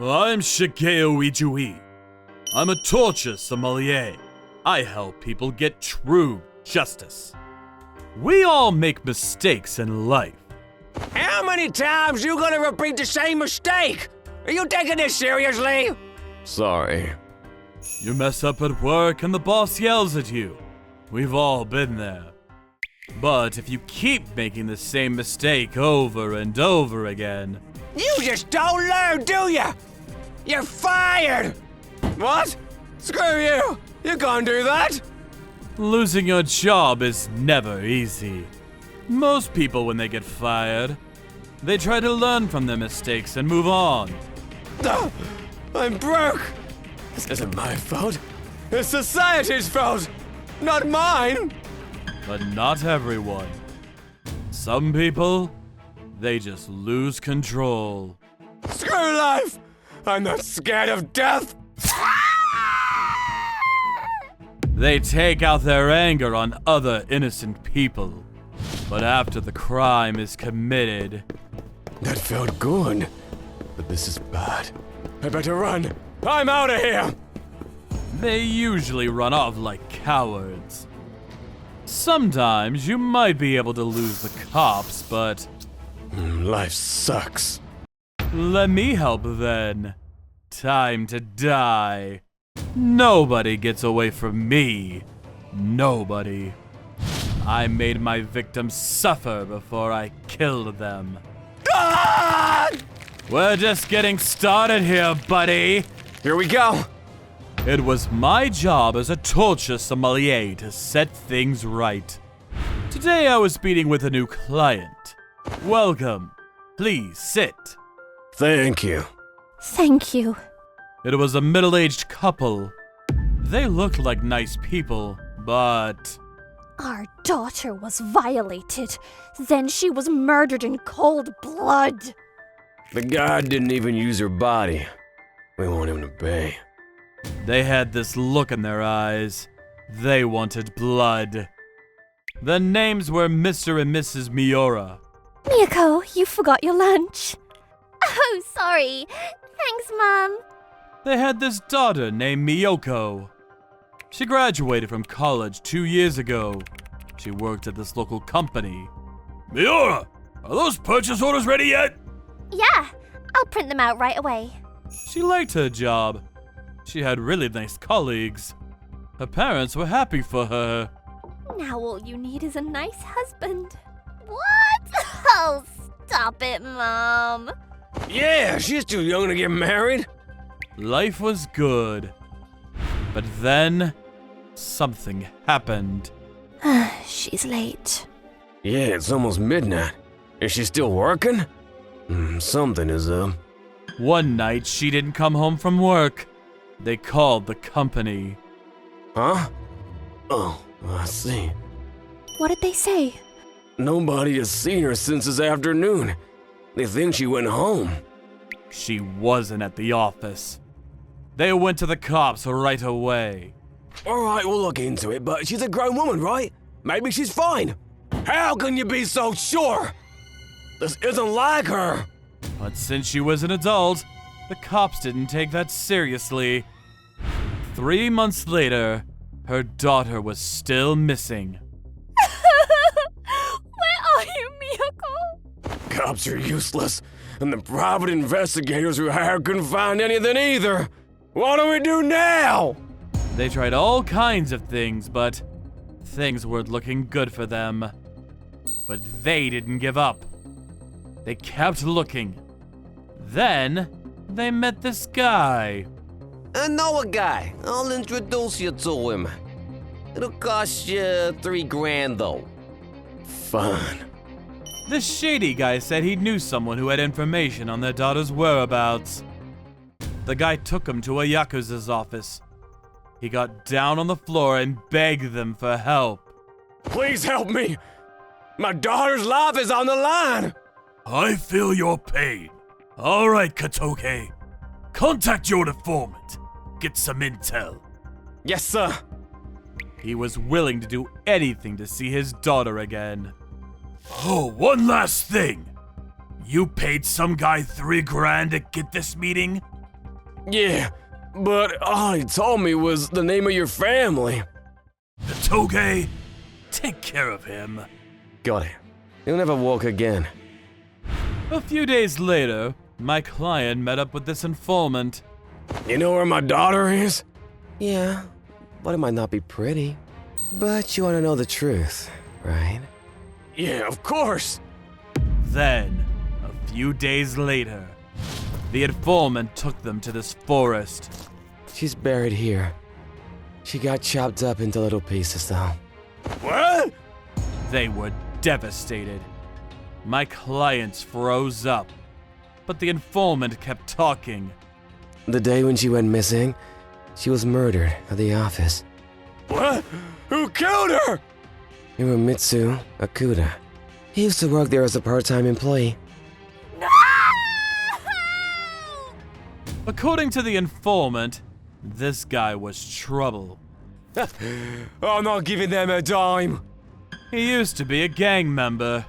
I'm Shigeo Ijui. I'm a torture sommelier. I help people get true justice. We all make mistakes in life. How many times you gonna repeat the same mistake? Are you taking this seriously? Sorry. You mess up at work and the boss yells at you. We've all been there. But if you keep making the same mistake over and over again... You just don't learn, do ya? You're fired! What? Screw you! You can't do that! Losing your job is never easy. Most people, when they get fired, they try to learn from their mistakes and move on. I'm broke! This isn't my fault. It's society's fault! Not mine! But not everyone. Some people, they just lose control. Screw life! I'm not scared of death! They take out their anger on other innocent people. But after the crime is committed... That felt good. But this is bad. I better run! I'm out of here! They usually run off like cowards. Sometimes you might be able to lose the cops, but... Life sucks. Let me help then. Time to die. Nobody gets away from me. Nobody. I made my victims suffer before I killed them. Ah! We're just getting started here, buddy. Here we go. It was my job as a torture sommelier to set things right. Today I was meeting with a new client. Welcome. Please sit. Thank you. Thank you. It was a middle-aged couple. They looked like nice people, but... Our daughter was violated. Then she was murdered in cold blood. The guy didn't even use her body. We want him to pay. They had this look in their eyes. They wanted blood. The names were Mr. and Mrs. Miura. Miyako, you forgot your lunch. Oh, sorry. Thanks, Mom. They had this daughter named Miyoko. She graduated from college 2 years ago. She worked at this local company. Miura, are those purchase orders ready yet? Yeah, I'll print them out right away. She liked her job. She had really nice colleagues. Her parents were happy for her. Now all you need is a nice husband. What? Oh, stop it, Mom. Yeah, she's too young to get married. Life was good. But then, something happened. She's late. Yeah, it's almost midnight. Is she still working? Something is up. One night, she didn't come home from work. They called the company. Huh? Oh, I see. What did they say? Nobody has seen her since this afternoon. They think she went home. She wasn't at the office. They went to the cops right away. Alright, we'll look into it, but she's a grown woman, right? Maybe she's fine. How can you be so sure? This isn't like her. But since she was an adult, the cops didn't take that seriously. 3 months later, her daughter was still missing. Where are you, Miyako? Cops are useless, and the private investigators we hired couldn't find anything either. What do we do now? They tried all kinds of things, but things weren't looking good for them. But they didn't give up. They kept looking. Then, they met this guy. I know a guy. I'll introduce you to him. It'll cost you $3,000 though. Fine. This shady guy said he knew someone who had information on their daughter's whereabouts. The guy took him to a Yakuza's office. He got down on the floor and begged them for help. Please help me. My daughter's life is on the line. I feel your pain. All right, Katoke. Contact your informant. Get some intel. Yes, sir. He was willing to do anything to see his daughter again. Oh, one last thing. You paid some guy $3,000 to get this meeting? Yeah, but all he told me was the name of your family. The Toge? Take care of him. Got it. He'll never walk again. A few days later, my client met up with this informant. You know where my daughter is? Yeah, but it might not be pretty. But you want to know the truth, right? Yeah, of course. Then, a few days later, the informant took them to this forest. She's buried here. She got chopped up into little pieces, though. What? They were devastated. My clients froze up, but the informant kept talking. The day when she went missing, she was murdered at the office. What? Who killed her? Hiromitsu Akuda. He used to work there as a part-time employee. No! According to the informant, this guy was trouble. I'm not giving them a dime. He used to be a gang member.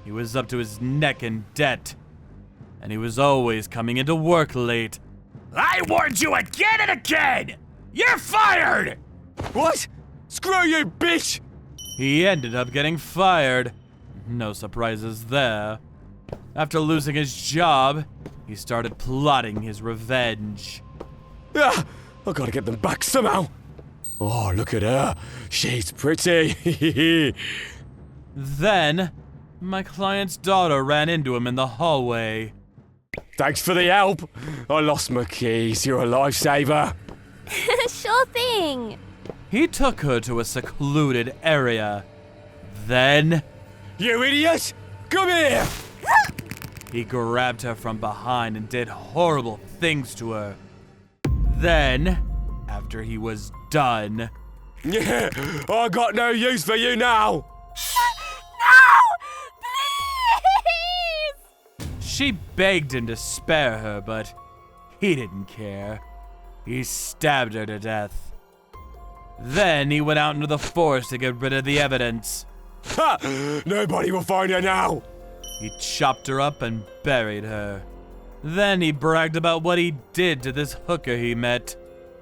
He was up to his neck in debt. And he was always coming into work late. I warned you again and again! You're fired! What? Screw you, bitch! He ended up getting fired. No surprises there. After losing his job, he started plotting his revenge. Ah, I gotta get them back somehow. Oh, look at her. She's pretty. Then, my client's daughter ran into him in the hallway. Thanks for the help. I lost my keys. You're a lifesaver. Sure thing. He took her to a secluded area. Then, You idiot! Come here! he grabbed her from behind and did horrible things to her. Then, after he was done, Yeah, I got no use for you now. No! Please! she begged him to spare her, but he didn't care. He stabbed her to death. Then he went out into the forest to get rid of the evidence. Ha! Nobody will find her now. He chopped her up and buried her. Then he bragged about what he did to this hooker he met.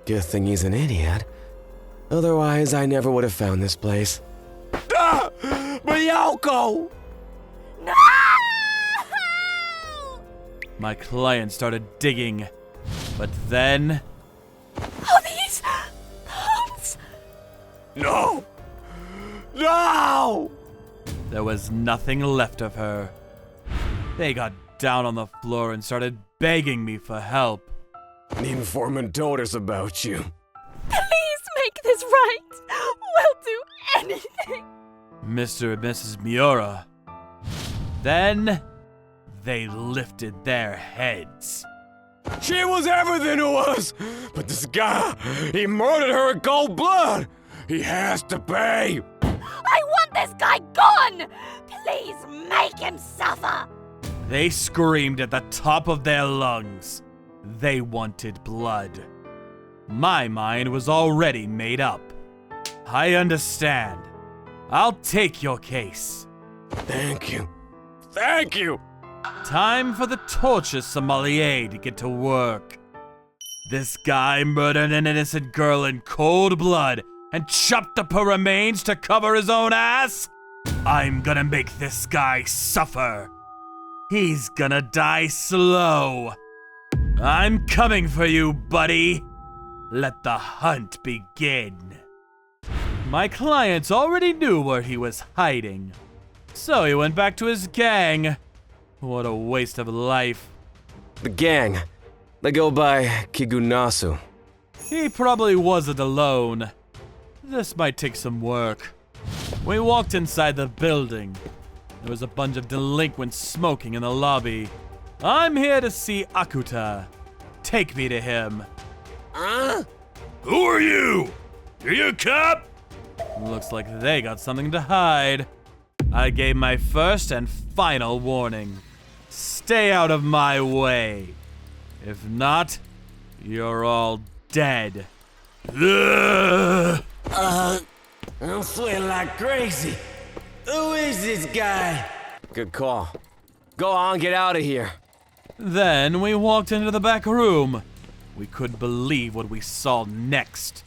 Good thing he's an idiot. Otherwise, I never would have found this place. Ah! Miyoko! No! My client started digging, but then Oh, these bones! No! No! there was nothing left of her. They got down on the floor and started begging me for help. The informant told us about you. Please make this right. We'll do anything. Mr. and Mrs. Miura. Then they lifted their heads. She was everything to us! But this guy, he murdered her in cold blood! He has to pay! I want this guy gone. Please make him suffer. They screamed at the top of their lungs. They wanted blood. My mind was already made up. I understand. I'll take your case. Thank you. Thank you! Time for the torturous sommelier to get to work. This guy murdered an innocent girl in cold blood and chopped up her remains to cover his own ass. I'm gonna make this guy suffer. He's gonna die slow. I'm coming for you, buddy. Let the hunt begin. My client already knew where he was hiding, so he went back to his gang. What a waste of life. The gang. They go by Kigunasu. He probably wasn't alone. This might take some work. We walked inside the building. There was a bunch of delinquents smoking in the lobby. I'm here to see Akuta. Take me to him. Huh? Who are you? Are you a cop? Looks like they got something to hide. I gave my first and final warning. Stay out of my way. If not, you're all dead. Ugh. I'm sweating like crazy. Who is this guy? Good call. Go on, get out of here. Then we walked into the back room. We couldn't believe what we saw next.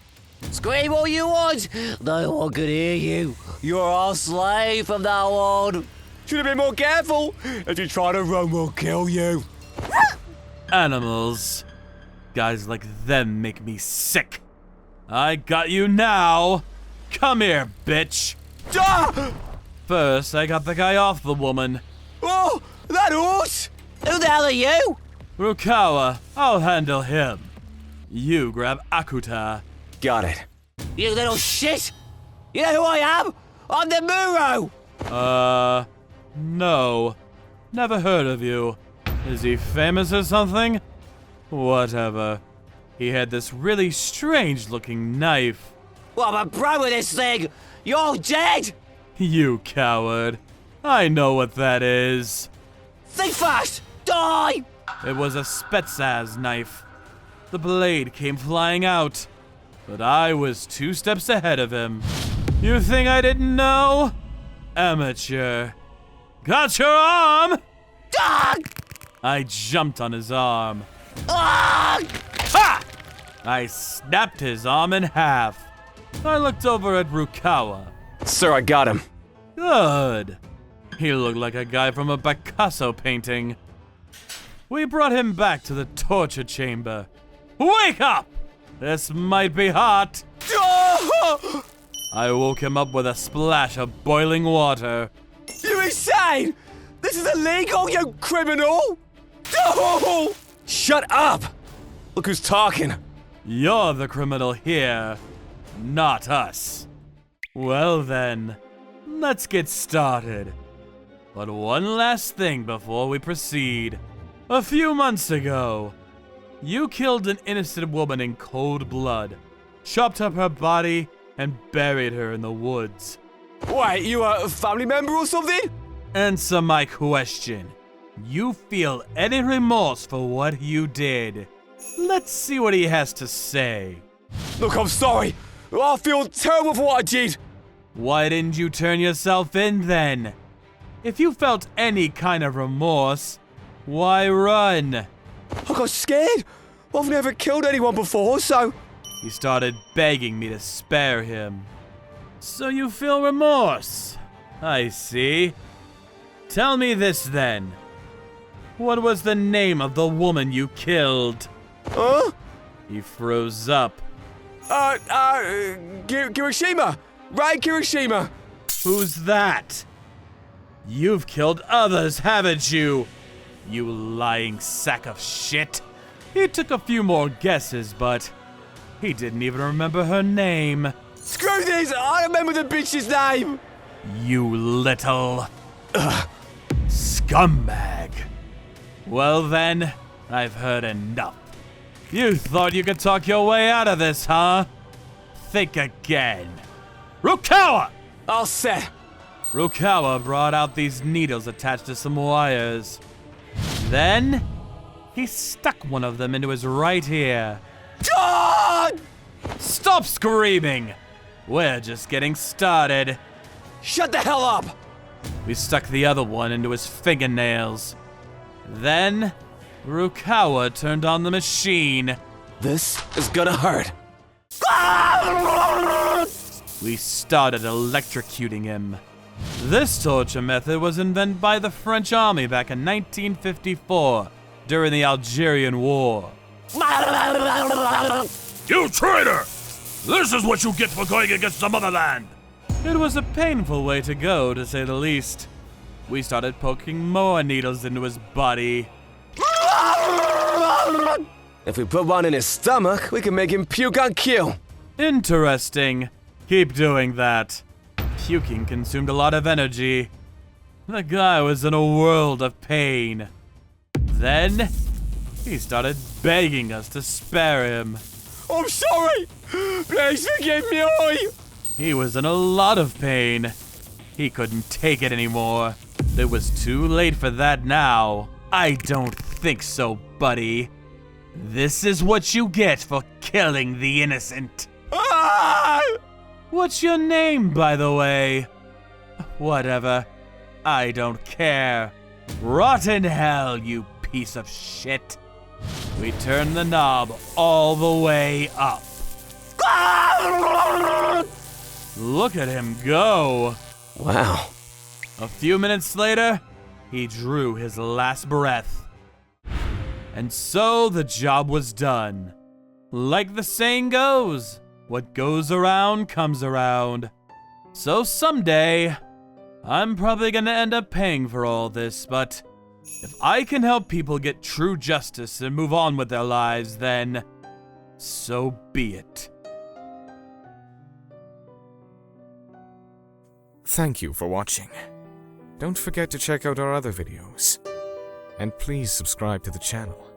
Scream all you want. No one can hear you. You're our slave from now on. Should have been more careful. If you try to run, we'll kill you. Animals. Guys like them make me sick. I got you now. Come here, bitch. Ah! First, I got the guy off the woman. Oh, that horse! Who the hell are you? Rukawa, I'll handle him. You grab Akuta. Got it. You little shit. You know who I am? I'm the Muro. No. Never heard of you. Is he famous or something? Whatever. He had this really strange looking knife. Well, I'm a pro with this thing. You're dead. You coward. I know what that is. Think fast. Die. It was a Spetsnaz knife. The blade came flying out, but I was 2 steps ahead of him. You think I didn't know? Amateur. Got your arm! Ah! I jumped on his arm. Ah! Ha! I snapped his arm in half. I looked over at Rukawa. Sir, I got him. Good. He looked like a guy from a Picasso painting. We brought him back to the torture chamber. Wake up! This might be hot. Oh! I woke him up with a splash of boiling water. You insane! This is illegal, you criminal! Oh! Shut up! Look who's talking. You're the criminal here, not us. Well then, let's get started. But one last thing before we proceed. A few months ago, you killed an innocent woman in cold blood, chopped up her body, and buried her in the woods. Wait, you a family member or something? Answer my question. You feel any remorse for what you did? Let's see what he has to say. Look, I'm sorry. I feel terrible for what I did. Why didn't you turn yourself in then? If you felt any kind of remorse, why run? I got scared. I've never killed anyone before, so... He started begging me to spare him. So you feel remorse? I see. Tell me this then. What was the name of the woman you killed? Huh? He froze up. Kirishima. Right, Kirishima. Who's that? You've killed others, haven't you? You lying sack of shit. He took a few more guesses, but he didn't even remember her name. Screw this! I remember the bitch's name! You little... scumbag. Well then, I've heard enough. You thought you could talk your way out of this, huh? Think again. Rukawa! All set. Rukawa brought out these needles attached to some wires. Then, he stuck one of them into his right ear. God! Stop screaming! We're just getting started. Shut the hell up! We stuck the other one into his fingernails. Then, Rukawa turned on the machine. This is gonna hurt. We started electrocuting him. This torture method was invented by the French army back in 1954 during the Algerian War. You traitor! This is what you get for going against the motherland! It was a painful way to go, to say the least. We started poking more needles into his body. If we put one in his stomach, we can make him puke on cue. Interesting. Keep doing that. Puking consumed a lot of energy. The guy was in a world of pain. Then, he started begging us to spare him. I'm sorry! Please forgive me! He was in a lot of pain. He couldn't take it anymore. It was too late for that now. I don't think so, buddy. This is what you get for killing the innocent. Ah! What's your name, by the way? Whatever. I don't care. Rot in hell, you piece of shit. We turn the knob all the way up. Look at him go. Wow. A few minutes later, he drew his last breath. And so the job was done. Like the saying goes, what goes around comes around. So someday, I'm probably gonna end up paying for all this, but if I can help people get true justice and move on with their lives, then so be it. Thank you for watching. Don't forget to check out our other videos. And please subscribe to the channel.